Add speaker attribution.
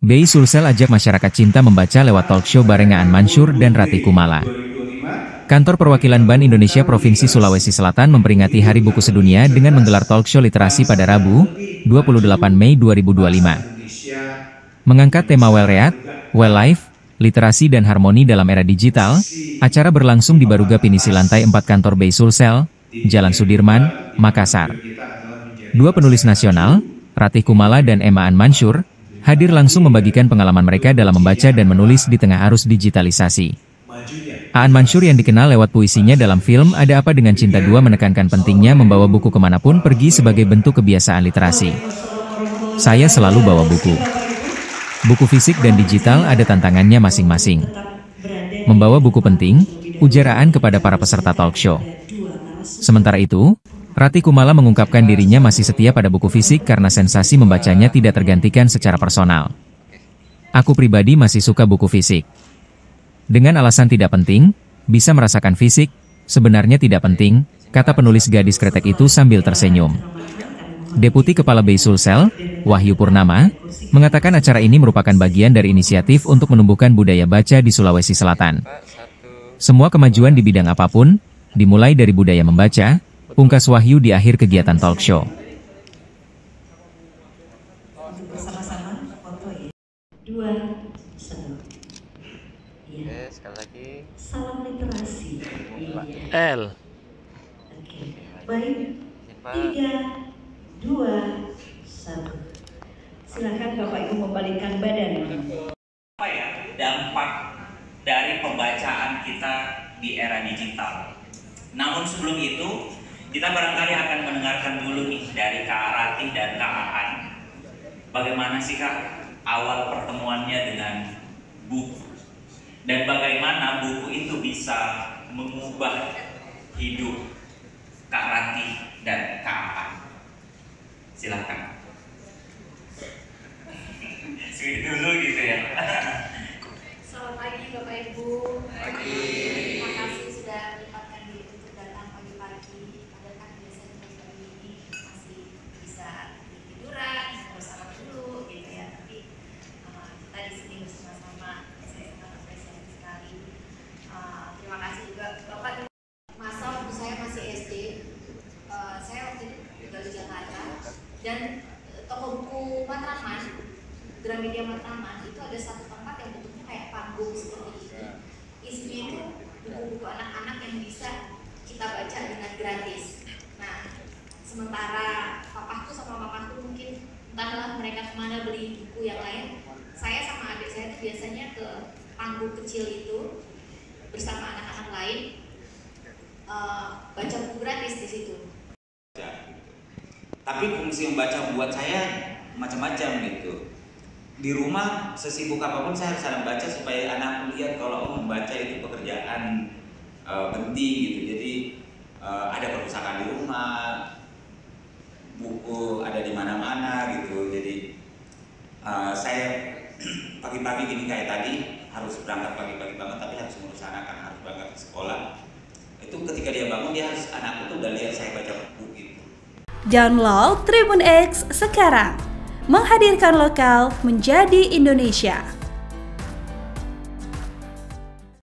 Speaker 1: Bei Sulsel ajak masyarakat cinta membaca lewat talk show bareng Aan Mansyur dan Ratih Kumala. Kantor Perwakilan Bank Indonesia Provinsi Sulawesi Selatan memperingati Hari Buku Sedunia dengan menggelar talk show literasi pada Rabu, 28 Mei 2025. Mengangkat tema Well Read, Well Life, literasi dan harmoni dalam era digital, acara berlangsung di Baruga Pinisi lantai 4 kantor Bei Sulsel, Jalan Sudirman, Makassar. Dua penulis nasional, Ratih Kumala dan Aan Mansyur, hadir langsung membagikan pengalaman mereka dalam membaca dan menulis di tengah arus digitalisasi. Aan Mansyur yang dikenal lewat puisinya dalam film Ada Apa Dengan Cinta 2 menekankan pentingnya membawa buku kemanapun pergi sebagai bentuk kebiasaan literasi. Saya selalu bawa buku. Buku fisik dan digital ada tantangannya masing-masing. Membawa buku penting, ujar Aan kepada para peserta talk show. Sementara itu, Ratih Kumala mengungkapkan dirinya masih setia pada buku fisik karena sensasi membacanya tidak tergantikan secara personal. Aku pribadi masih suka buku fisik. Dengan alasan tidak penting, bisa merasakan fisik, sebenarnya tidak penting, kata penulis gadis kretek itu sambil tersenyum. Deputi Kepala Bei Sulsel, Wahyu Purnama, mengatakan acara ini merupakan bagian dari inisiatif untuk menumbuhkan budaya baca di Sulawesi Selatan. Semua kemajuan di bidang apapun, dimulai dari budaya membaca, pungkas Wahyu di akhir kegiatan talk show.
Speaker 2: Bersama-sama foto ya. 2, 1. Iya.
Speaker 3: Sekali lagi.
Speaker 2: Salam literasi.
Speaker 3: L.
Speaker 2: Oke. Baik. 3, 2, 1. Silakan Bapak Ibu membalikkan badan.
Speaker 4: Apa ya dampak dari pembacaan kita di era digital? Namun sebelum itu, kita barangkali akan mendengarkan dulu nih dari Kak Ratih dan Kak Aan. Bagaimana sih Kak awal pertemuannya dengan buku? Dan bagaimana buku itu bisa mengubah hidup Kak Ratih dan Kak Aan? Silakan. Sweet dulu gitu ya.
Speaker 5: Selamat pagi Bapak Ibu.
Speaker 4: Pagi.
Speaker 5: Terima kasih sudah menyempatkan diri untuk datang pagi-pagi. Padahal kan biasanya pagi ini masih bisa tiduran, harus sarapan dulu gitu ya. Tapi kita di sini bersama-sama, saya sangat apresiasi sekali. Terima kasih juga Bapak. Masa waktu saya masih SD, saya waktu itu tinggal di Jakarta dan toko buku Matraman, Gramedia Matraman itu ada satu tempat yang bentuknya kayak panggung seperti ini. Isinya itu buku-buku anak-anak yang bisa kita baca dengan gratis. Nah, sementara papaku sama mamaku mungkin entahlah mereka kemana beli buku yang lain, saya sama adik saya itu biasanya ke panggung kecil itu bersama anak-anak lain baca buku gratis di situ.
Speaker 4: Tapi fungsi membaca buat saya macam-macam gitu. Di rumah sesibuk apapun saya harus ada baca supaya anak lihat kalau membaca itu pekerjaan penting gitu. Jadi ada perpustakaan di rumah, buku ada di mana-mana gitu. Jadi saya pagi-pagi gini kayak tadi harus berangkat pagi-pagi banget, tapi harus ngurus anak kan harus berangkat ke sekolah. Itu ketika dia bangun dia harus anakku tuh udah lihat saya baca buku gitu.
Speaker 6: Download Tribun X sekarang. Menghadirkan lokal menjadi Indonesia.